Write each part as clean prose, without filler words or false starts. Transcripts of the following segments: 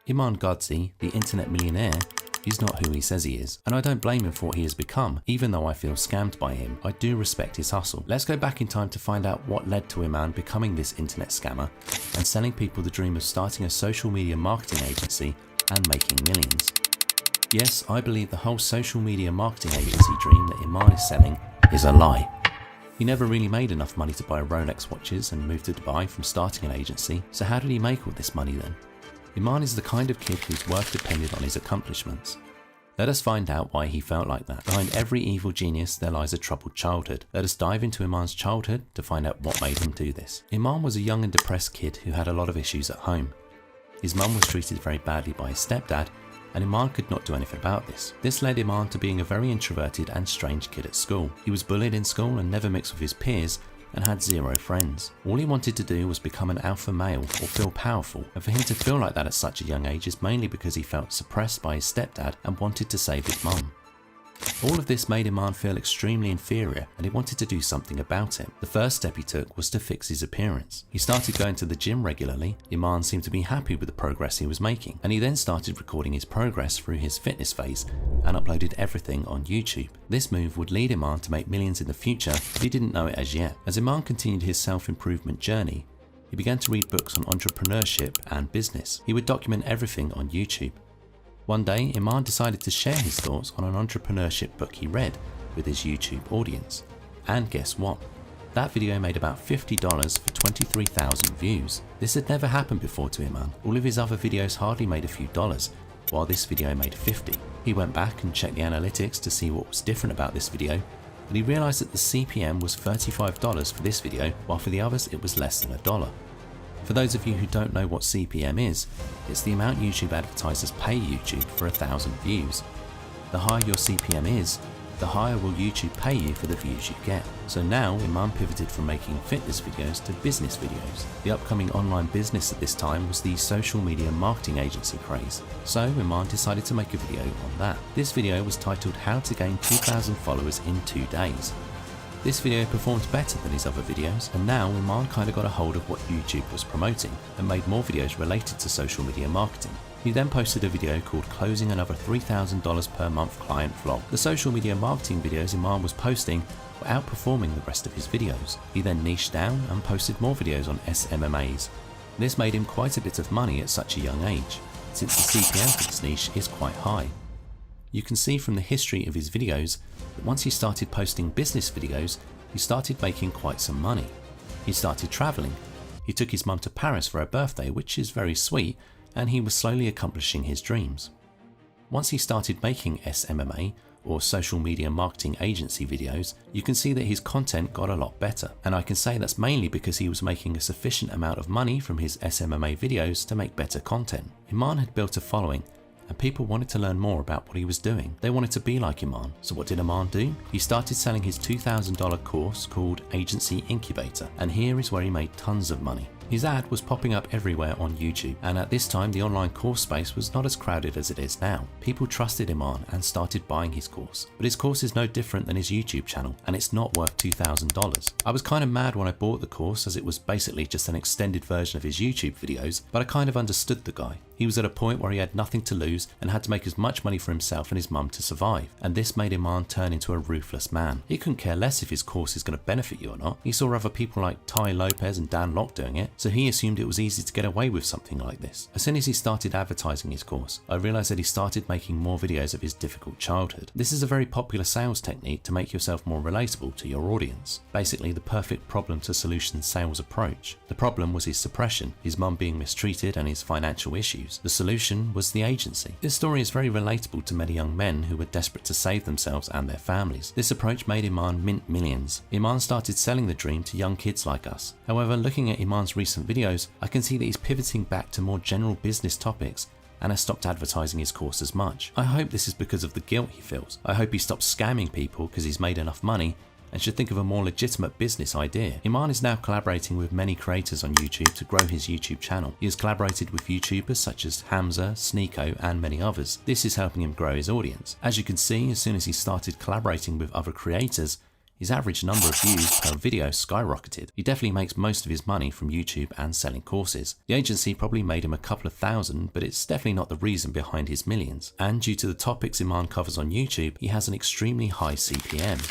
Iman Gadzhi, the internet millionaire, is not who he says he is, and I don't blame him for what he has become. Even though I feel scammed by him, I do respect his hustle. Let's go back in time to find out what led to Iman becoming this internet scammer and selling people the dream of starting a social media marketing agency and making millions. Yes, I believe the whole social media marketing agency dream that Iman is selling is a lie. He never really made enough money to buy Rolex watches and move to Dubai from starting an agency, so how did he make all this money then? Iman is the kind of kid whose worth depended on his accomplishments. Let us find out why he felt like that. Behind every evil genius there lies a troubled childhood. Let us dive into Iman's childhood to find out what made him do this. Iman was a young and depressed kid who had a lot of issues at home. His mum was treated very badly by his stepdad, and Iman could not do anything about this. This led Iman to being a very introverted and strange kid at school. He was bullied in school and never mixed with his peers, and had zero friends. All he wanted to do was become an alpha male or feel powerful, and for him to feel like that at such a young age is mainly because he felt suppressed by his stepdad and wanted to save his mum. All of this made Iman feel extremely inferior, and he wanted to do something about it. The first step he took was to fix his appearance. He started going to the gym regularly. Iman seemed to be happy with the progress he was making, and he then started recording his progress through his fitness phase and uploaded everything on YouTube. This move would lead Iman to make millions in the future, but he didn't know it as yet. As Iman continued his self-improvement journey, he began to read books on entrepreneurship and business. He would document everything on YouTube. One day, Iman decided to share his thoughts on an entrepreneurship book he read with his YouTube audience. And guess what? That video made about $50 for 23,000 views. This had never happened before to Iman. All of his other videos hardly made a few dollars, while this video made 50. He went back and checked the analytics to see what was different about this video, but he realized that the CPM was $35 for this video, while for the others it was less than $1. For those of you who don't know what CPM is, it's the amount YouTube advertisers pay YouTube for 1,000 views. The higher your CPM is, the higher will YouTube pay you for the views you get. So now Iman pivoted from making fitness videos to business videos. The upcoming online business at this time was the social media marketing agency craze. So Iman decided to make a video on that. This video was titled How to Gain 2,000 Followers in 2 Days. This video performed better than his other videos, and now Iman kind of got a hold of what YouTube was promoting and made more videos related to social media marketing. He then posted a video called Closing Another $3,000 per month client vlog. The social media marketing videos Iman was posting were outperforming the rest of his videos. He then niched down and posted more videos on SMMAs. This made him quite a bit of money at such a young age, since the CPM for this niche is quite high. You can see from the history of his videos that once he started posting business videos, he started making quite some money. He started traveling. He took his mum to Paris for her birthday, which is very sweet, and he was slowly accomplishing his dreams. Once he started making SMMA, or social media marketing agency videos, you can see that his content got a lot better. And I can say that's mainly because he was making a sufficient amount of money from his SMMA videos to make better content. Iman had built a following, and people wanted to learn more about what he was doing. They wanted to be like Iman. So what did Iman do? He started selling his $2,000 course called Agency Incubator, and here is where he made tons of money. His ad was popping up everywhere on YouTube, and at this time the online course space was not as crowded as it is now. People trusted Iman and started buying his course. But his course is no different than his YouTube channel, and it's not worth $2,000. I was kind of mad when I bought the course, as it was basically just an extended version of his YouTube videos, but I kind of understood the guy. He was at a point where he had nothing to lose and had to make as much money for himself and his mum to survive, and this made Iman turn into a ruthless man. He couldn't care less if his course is going to benefit you or not. He saw other people like Tai Lopez and Dan Lok doing it, so he assumed it was easy to get away with something like this. As soon as he started advertising his course, I realized that he started making more videos of his difficult childhood. This is a very popular sales technique to make yourself more relatable to your audience. Basically the perfect problem to solution sales approach. The problem was his suppression, his mum being mistreated, and his financial issues. The solution was the agency. This story is very relatable to many young men who were desperate to save themselves and their families. This approach made Iman mint millions. Iman started selling the dream to young kids like us. However, looking at Iman's recent videos, I can see that he's pivoting back to more general business topics and has stopped advertising his course as much. I hope this is because of the guilt he feels. I hope he stops scamming people because he's made enough money and should think of a more legitimate business idea. Iman is now collaborating with many creators on YouTube to grow his YouTube channel. He has collaborated with YouTubers such as Hamza, Sneeko, and many others. This is helping him grow his audience. As you can see, as soon as he started collaborating with other creators, his average number of views per video skyrocketed. He definitely makes most of his money from YouTube and selling courses. The agency probably made him a couple of thousand, but it's definitely not the reason behind his millions. And due to the topics Iman covers on YouTube, he has an extremely high CPM.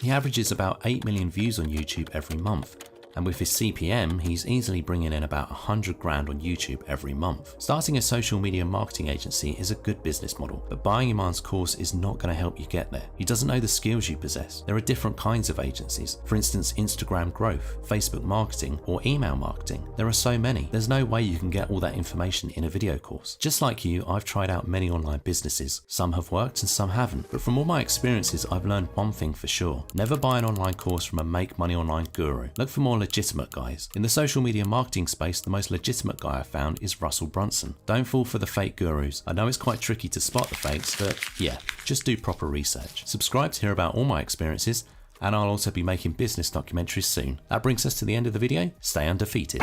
He averages about 8 million views on YouTube every month. And with his CPM, he's easily bringing in about 100 grand on YouTube every month. Starting a social media marketing agency is a good business model, but buying Iman's course is not going to help you get there. He doesn't know the skills you possess. There are different kinds of agencies, for instance Instagram growth, Facebook marketing, or email marketing. There are so many. There's no way you can get all that information in a video course. Just like you, I've tried out many online businesses. Some have worked and some haven't, but from all my experiences, I've learned one thing for sure. Never buy an online course from a make money online guru. Look for more legitimate guys. In the social media marketing space, the most legitimate guy I found is Russell Brunson. Don't fall for the fake gurus. I know it's quite tricky to spot the fakes, but yeah, just do proper research. Subscribe to hear about all my experiences, and I'll also be making business documentaries soon. That brings us to the end of the video. Stay undefeated.